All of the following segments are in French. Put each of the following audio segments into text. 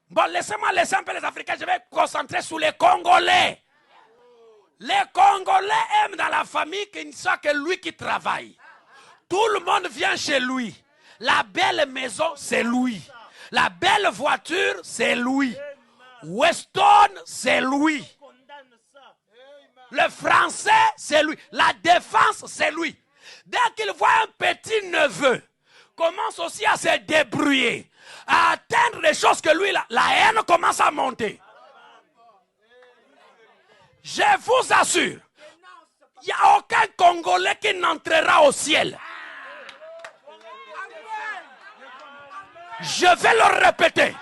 Bon, laissez-moi laisser un peu les Africains, je vais me concentrer sur les Congolais. Les Congolais aiment dans la famille qu'il ne soit que lui qui travaille. Tout le monde vient chez lui. La belle maison, c'est lui. La belle voiture, c'est lui. Weston, c'est lui. Le français, c'est lui. La défense, c'est lui. Dès qu'il voit un petit neveu, commence aussi à se débrouiller, à atteindre les choses que lui, la haine commence à monter. Je vous assure, il n'y a aucun Congolais qui n'entrera au ciel. Je vais le répéter.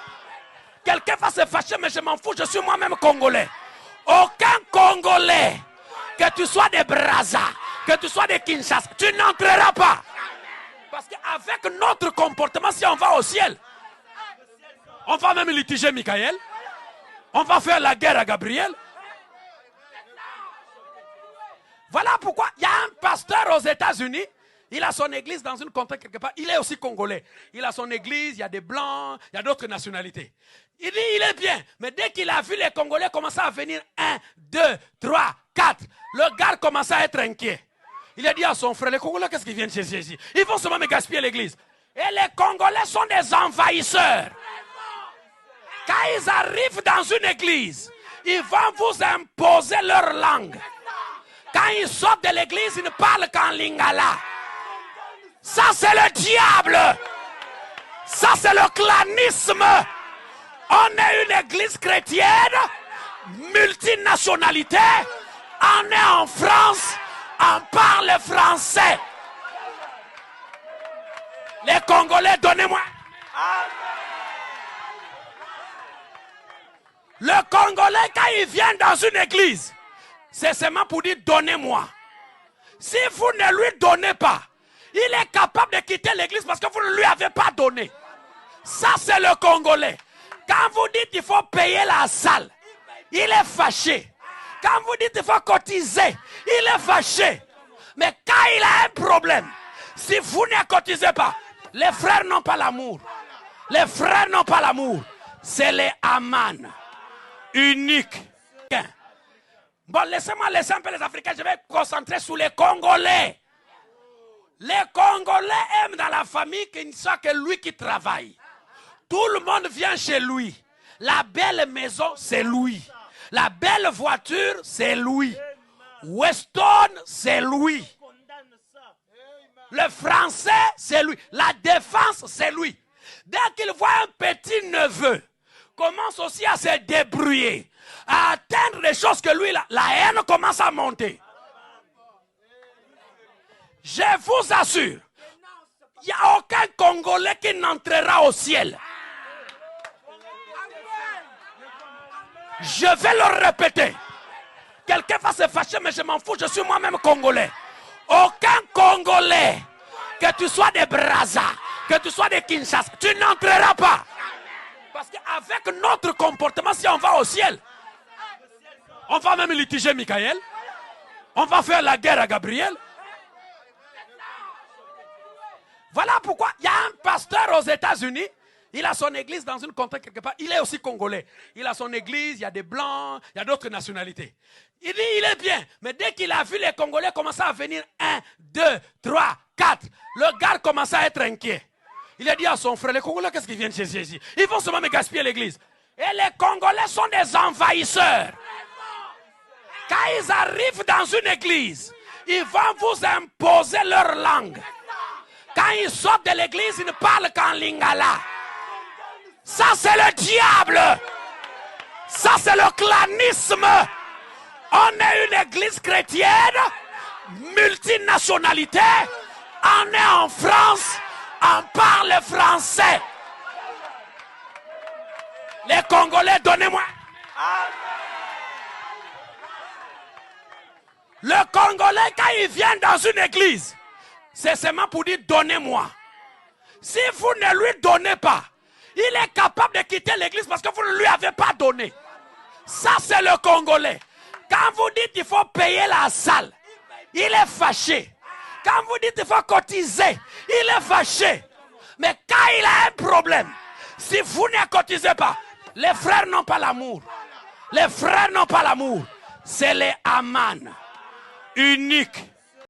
Quelqu'un va se fâcher, mais je m'en fous, je suis moi-même Congolais. Aucun Congolais, que tu sois de Brazza, que tu sois de Kinshasa, tu n'entreras pas. Parce qu'avec notre comportement, si on va au ciel, on va même litiger Michael, on va faire la guerre à Gabriel. Voilà pourquoi il y a un pasteur aux États-Unis, il a son église dans une contrée quelque part, il est aussi congolais. Il a son église, il y a des blancs, il y a d'autres nationalités. Il dit, il est bien, mais dès qu'il a vu les Congolais commencer à venir 1, 2, 3, 4, le gars commençait à être inquiet. Il a dit à son frère, les Congolais, qu'est-ce qu'ils viennent chercher ici? Ils vont seulement me gaspiller l'église. Et les Congolais sont des envahisseurs. Quand ils arrivent dans une église, ils vont vous imposer leur langue. Quand ils sortent de l'église, ils ne parlent qu'en lingala. Ça, c'est le diable. Ça, c'est le clanisme. On est une église chrétienne, multinationalité. On est en France, on parle français. Les Congolais, donnez-moi. Le Congolais, quand il vient dans une église, c'est seulement pour dire donnez-moi. Si vous ne lui donnez pas, il est capable de quitter l'église parce que vous ne lui avez pas donné. Ça, c'est le Congolais. Quand vous dites qu'il faut payer la salle, il est fâché. Quand vous dites qu'il faut cotiser, il est fâché. Mais quand il a un problème, si vous ne cotisez pas, les frères n'ont pas l'amour. Les frères n'ont pas l'amour. C'est les Aman. Uniques. Bon, laissez-moi laisser un peu les Africains, je vais me concentrer sur les Congolais. Les Congolais aiment dans la famille qu'il ne soit que lui qui travaille. Tout le monde vient chez lui. La belle maison, c'est lui. La belle voiture, c'est lui. Weston, c'est lui. Le français, c'est lui. La défense, c'est lui. Dès qu'il voit un petit neveu, commence aussi à se débrouiller, à atteindre les choses que lui, la haine commence à monter. Je vous assure, il n'y a aucun Congolais qui n'entrera au ciel. Je vais le répéter. Quelqu'un va se fâcher, mais je m'en fous, je suis moi-même Congolais. Aucun Congolais, que tu sois de Brazza, que tu sois de Kinshasa, tu n'entreras pas. Parce qu'avec notre comportement, si on va au ciel, on va même litiger Michael, on va faire la guerre à Gabriel. Voilà pourquoi il y a un pasteur aux États-Unis, il a son église dans une contrée quelque part, il est aussi congolais. Il a son église, il y a des blancs, il y a d'autres nationalités. Il dit, il est bien, mais dès qu'il a vu les Congolais commencer à venir 1, 2, 3, 4, le gars commençait à être inquiet. Il a dit à son frère, les Congolais, qu'est-ce qu'ils viennent chercher ici? Ils vont seulement me gaspiller l'église. Et les Congolais sont des envahisseurs. Quand ils arrivent dans une église, ils vont vous imposer leur langue. Quand ils sortent de l'église, ils ne parlent qu'en lingala. Ça, c'est le diable. Ça, c'est le clanisme. On est une église chrétienne, multinationalité. On est en France, on parle français. Les Congolais, donnez-moi. Le Congolais, quand il vient dans une église, c'est seulement pour dire donnez-moi. Si vous ne lui donnez pas, il est capable de quitter l'église parce que vous ne lui avez pas donné. Ça, c'est le Congolais. Quand vous dites qu'il faut payer la salle, il est fâché. Quand vous dites qu'il faut cotiser, il est fâché. Mais quand il a un problème, Si vous ne cotisez pas, les frères n'ont pas l'amour. Les frères n'ont pas l'amour. C'est les Aman uniques.